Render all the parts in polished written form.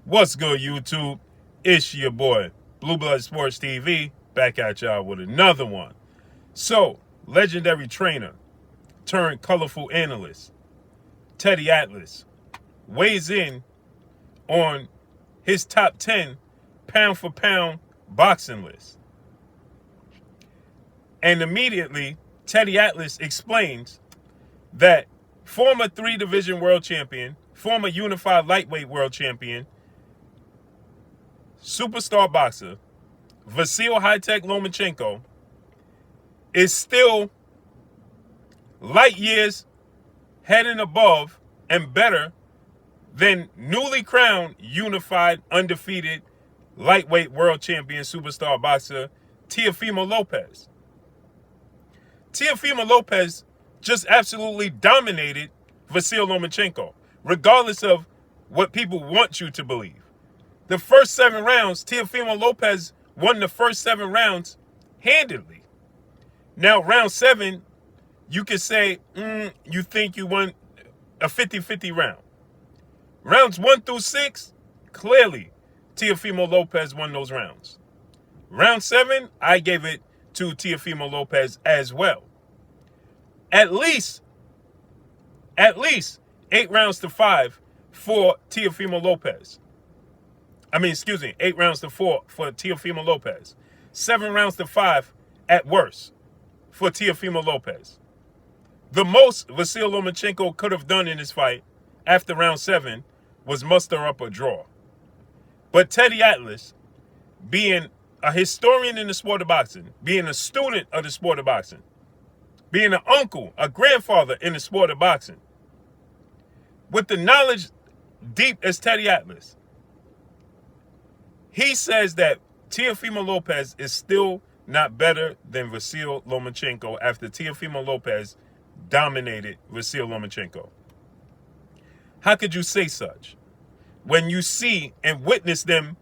What's good, YouTube? It's your boy, Blue Blood Sports TV, back at y'all with another one. So, legendary trainer turned colorful analyst, Teddy Atlas, weighs in on his top 10 pound for pound boxing list. And immediately, Teddy Atlas explains that former 3-division world champion, former unified lightweight world champion, superstar boxer, Vasily Lomachenko, is still light years heading above and better than newly crowned unified undefeated lightweight world champion superstar boxer Teofimo Lopez. Teofimo Lopez just absolutely dominated Vasily Lomachenko, regardless of what people want you to believe. The first 7 rounds, Teofimo Lopez won the first 7 rounds handedly. Now, round 7, you could say, you think you won a 50-50 round. Rounds 1 through 6, clearly, Teofimo Lopez won those rounds. Round 7, I gave it to Teofimo Lopez as well. At least 8 rounds to 5 for Teofimo Lopez. 8 rounds to 4 for Teofimo Lopez. 7 rounds to 5 at worst for Teofimo Lopez. The most Vasily Lomachenko could have done in this fight after round 7 was muster up a draw. But Teddy Atlas, being a historian in the sport of boxing, being a student of the sport of boxing, being an uncle, a grandfather in the sport of boxing, with the knowledge deep as Teddy Atlas, he says that Teofimo Lopez is still not better than Vasily Lomachenko after Teofimo Lopez dominated Vasily Lomachenko. How could you say such when you see and witness them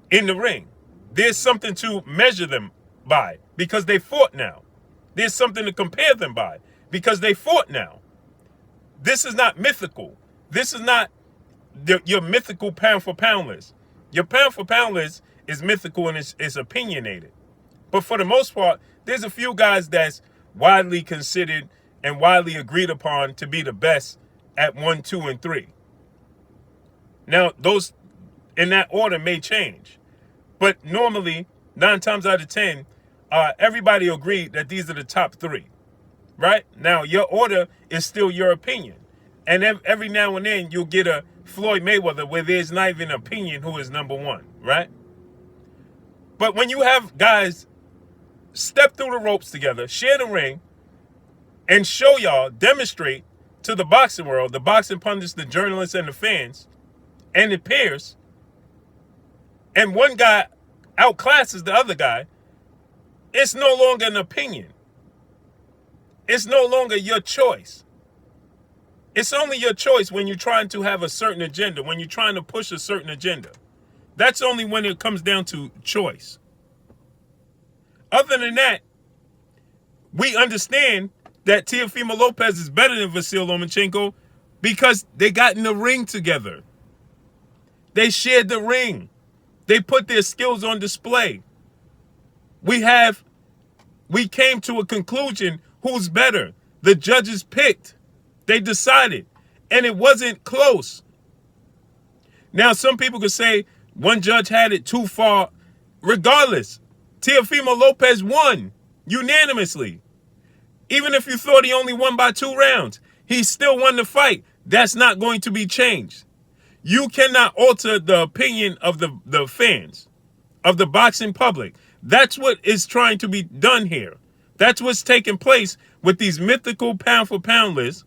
in the ring? There's something to measure them by because they fought now. There's something to compare them by because they fought now. This is not mythical. This is not your mythical pound for pound list. Your pound for pound list is mythical and it's opinionated. But for the most part, there's a few guys that's widely considered and widely agreed upon to be the best at 1, 2, and 3. Now, those in that order may change. But normally, 9 times out of 10, everybody agreed that these are the top 3. Right? Now, your order is still your opinion. And every now and then, you'll get a Floyd Mayweather where there's not even an opinion who is number 1. Right? But when you have guys step through the ropes together, share the ring, and show y'all, demonstrate to the boxing world, the boxing pundits, the journalists, and the fans, and the peers, and one guy outclasses the other guy, it's no longer an opinion. It's no longer your choice. It's only your choice when you're trying to have a certain agenda, when you're trying to push a certain agenda. That's only when it comes down to choice. Other than that, we understand that Teofimo Lopez is better than Vasily Lomachenko because they got in the ring together. They shared the ring. They put their skills on display. We came to a conclusion who's better. The judges picked. They decided. And it wasn't close. Now, some people could say one judge had it too far. Regardless, Teofimo Lopez won unanimously. Even if you thought he only won by 2 rounds, he still won the fight. That's not going to be changed. You cannot alter the opinion of the fans, of the boxing public. That's what is trying to be done here. That's what's taking place with these mythical pound for pound lists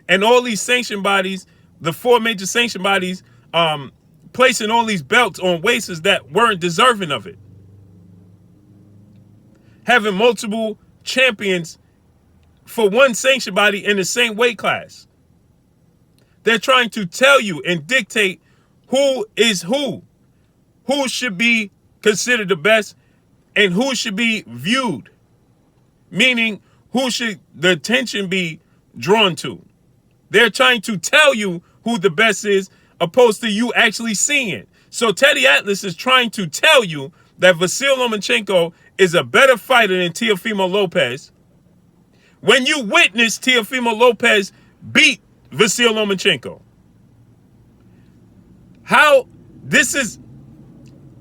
and all these sanction bodies, the 4 major sanction bodies, placing all these belts on waists that weren't deserving of it. Having multiple champions for one sanction body in the same weight class. They're trying to tell you and dictate who is who should be considered the best, and who should be viewed. Meaning, who should the attention be drawn to. They're trying to tell you who the best is opposed to you actually seeing it. So Teddy Atlas is trying to tell you that Vasily Lomachenko is a better fighter than Teofimo Lopez when you witness Teofimo Lopez beat Vasily Lomachenko. How this is,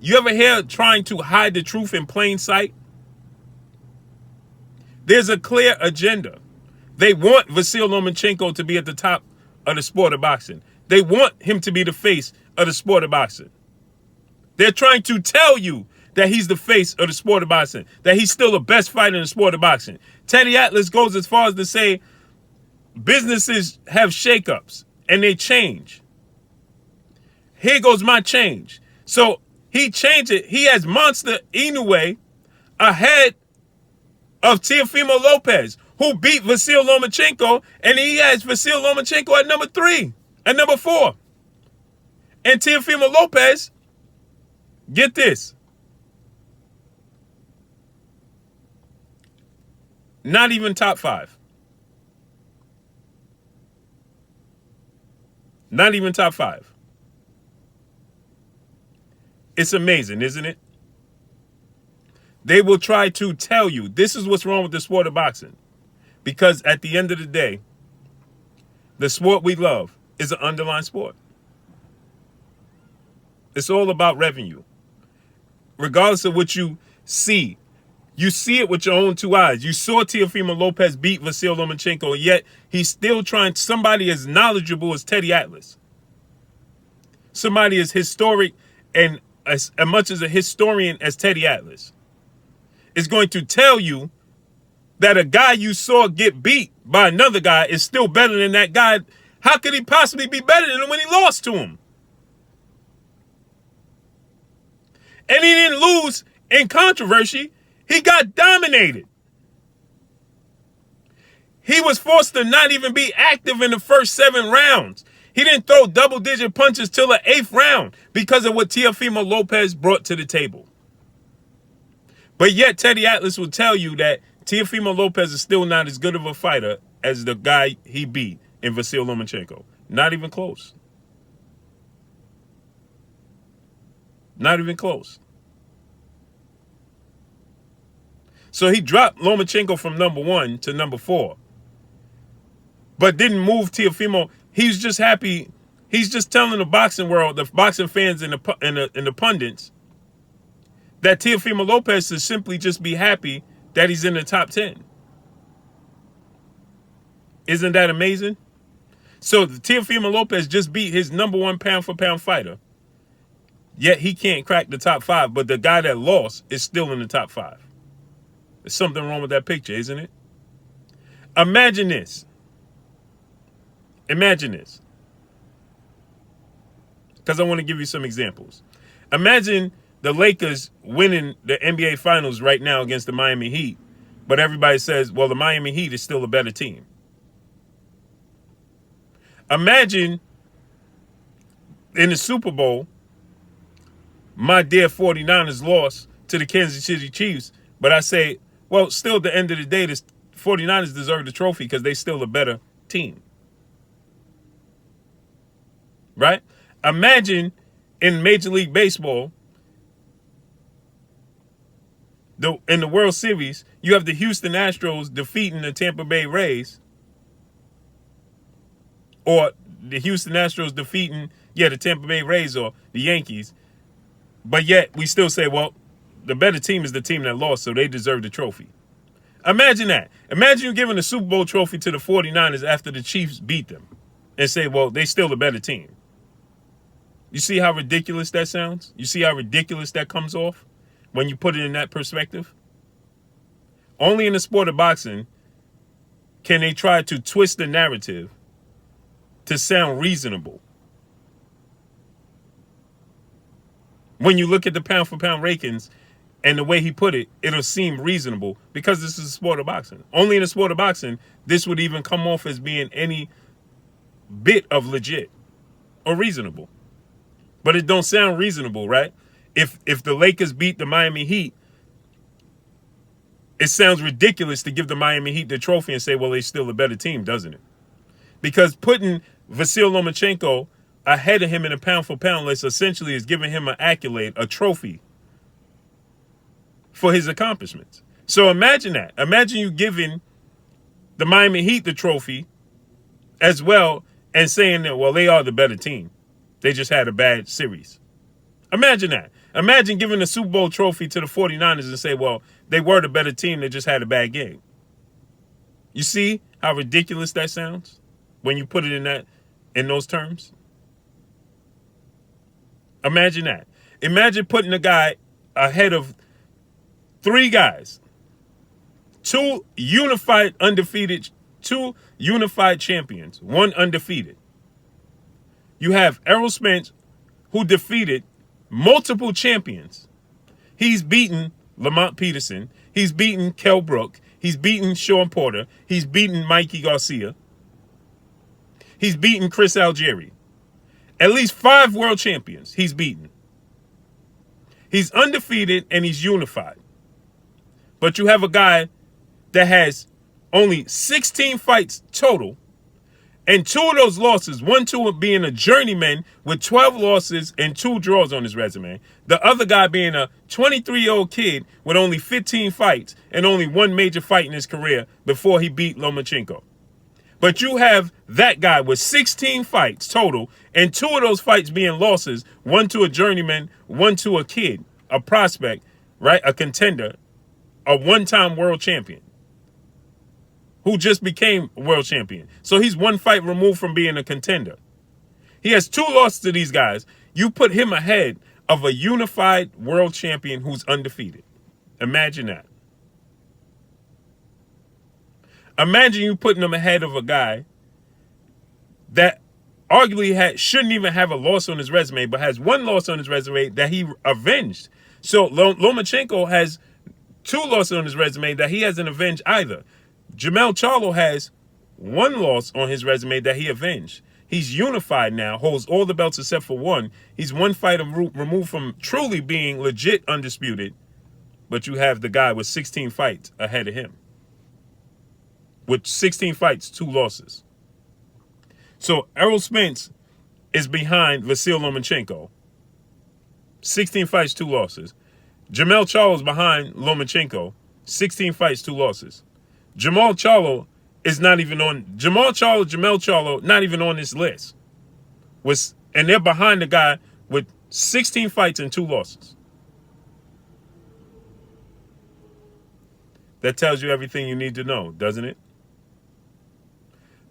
you ever hear trying to hide the truth in plain sight? There's a clear agenda. They want Vasily Lomachenko to be at the top of the sport of boxing. They want him to be the face of the sport of boxing. They're trying to tell you that he's the face of the sport of boxing, that he's still the best fighter in the sport of boxing. Teddy Atlas goes as far as to say businesses have shakeups and they change. Here goes my change. So he changed it. He has Monster Inoue ahead of Teofimo Lopez, who beat Vasily Lomachenko, and he has Vasily Lomachenko at number 3 and number 4. And Teofimo Lopez, get this, not even top 5. Not even top 5. It's amazing, isn't it? They will try to tell you this is what's wrong with the sport of boxing. Because at the end of the day, the sport we love is an underlying sport. It's all about revenue. Regardless of what you see it with your own 2 eyes. You saw Teofimo Lopez beat Vasily Lomachenko, and yet he's still trying, somebody as knowledgeable as Teddy Atlas, somebody as historic and as much as a historian as Teddy Atlas, is going to tell you that a guy you saw get beat by another guy is still better than that guy. How could he possibly be better than him when he lost to him? And he didn't lose in controversy. He got dominated. He was forced to not even be active in the first 7 rounds. He didn't throw double-digit punches till the 8th round because of what Teofimo Lopez brought to the table. But yet Teddy Atlas will tell you that Teofimo Lopez is still not as good of a fighter as the guy he beat in Vasily Lomachenko. Not even close. Not even close. So he dropped Lomachenko from number 1 to number 4. But didn't move Teofimo. He's just happy. He's just telling the boxing world, the boxing fans and the pundits, that Teofimo Lopez should simply just be happy that he's in the top 10. Isn't that amazing? So Teofimo Lopez just beat his number 1 pound-for-pound fighter, yet he can't crack the top 5, but the guy that lost is still in the top 5. There's something wrong with that picture, isn't it? Imagine this. Imagine this. Because I want to give you some examples. Imagine the Lakers winning the NBA Finals right now against the Miami Heat, but everybody says, well, the Miami Heat is still a better team. Imagine in the Super Bowl, my dear 49ers lost to the Kansas City Chiefs, but I say, well, still at the end of the day, the 49ers deserve the trophy because they're still a better team. Right? Imagine in Major League Baseball, in the World Series, you have the Houston Astros defeating the Tampa Bay Rays, or the Houston Astros defeating, the Tampa Bay Rays or the Yankees, but yet we still say, well, the better team is the team that lost, so they deserve the trophy. Imagine that. Imagine you giving the Super Bowl trophy to the 49ers after the Chiefs beat them and say, well, they still the better team. You see how ridiculous that sounds? You see how ridiculous that comes off when you put it in that perspective? Only in the sport of boxing can they try to twist the narrative to sound reasonable. When you look at the pound-for-pound rankings and the way he put it, it'll seem reasonable because this is a sport of boxing. Only in the sport of boxing, this would even come off as being any bit of legit or reasonable. But it don't sound reasonable, right? If the Lakers beat the Miami Heat, it sounds ridiculous to give the Miami Heat the trophy and say, well, they're still a better team, doesn't it? Because putting Vasily Lomachenko ahead of him in a pound-for-pound list essentially is giving him an accolade, a trophy for his accomplishments. So imagine that. Imagine you giving the Miami Heat the trophy as well and saying that, well, they are the better team. They just had a bad series. Imagine that. Imagine giving the Super Bowl trophy to the 49ers and say, well, they were the better team. They just had a bad game. You see how ridiculous that sounds when you put it in those terms? Imagine that. Imagine putting a guy ahead of three guys, two unified champions, one undefeated. You have Errol Spence, who defeated multiple champions. He's beaten Lamont Peterson. He's beaten Kell Brook. He's beaten Sean Porter. He's beaten Mikey Garcia. He's beaten Chris Algieri. At least 5 world champions he's beaten. He's undefeated and he's unified. But you have a guy that has only 16 fights total, and 2 of those losses, 2 being a journeyman with 12 losses and 2 draws on his resume. The other guy being a 23-year-old kid with only 15 fights and only 1 major fight in his career before he beat Lomachenko. But you have that guy with 16 fights total, and 2 of those fights being losses, 1 to a journeyman, 1 to a kid, a prospect, right? A contender, a one-time world champion who just became a world champion. So he's 1 fight removed from being a contender. He has 2 losses to these guys. You put him ahead of a unified world champion who's undefeated. Imagine that. Imagine you putting him ahead of a guy that arguably shouldn't even have a loss on his resume, but has 1 loss on his resume that he avenged. So Lomachenko has 2 losses on his resume that he hasn't avenged either. Jermell Charlo has 1 loss on his resume that he avenged. He's unified now, holds all the belts except for 1. He's 1 fight removed from truly being legit undisputed, but you have the guy with 16 fights ahead of him. With 16 fights, 2 losses. So Errol Spence is behind Vasily Lomachenko. 16 fights, 2 losses. Jermell Charlo is behind Lomachenko. 16 fights, 2 losses. Jermell Charlo, not even on this list. And they're behind the guy with 16 fights and 2 losses. That tells you everything you need to know, doesn't it?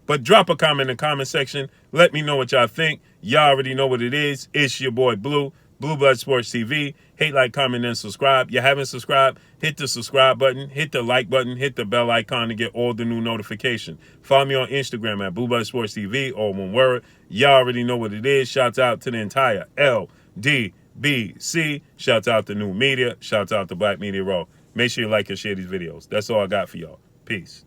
But drop a comment in the comment section. Let me know what y'all think. Y'all already know what it is. It's your boy Blue, Blue Blood Sports TV. Hate, like, comment, and subscribe. You haven't subscribed? Hit the subscribe button. Hit the like button. Hit the bell icon to get all the new notifications. Follow me on Instagram at Blue Blood Sports TV, all 1 word. Y'all already know what it is. Shouts out to the entire LDBC. Shouts out to New Media. Shouts out to Black Media Raw. Make sure you like and share these videos. That's all I got for y'all. Peace.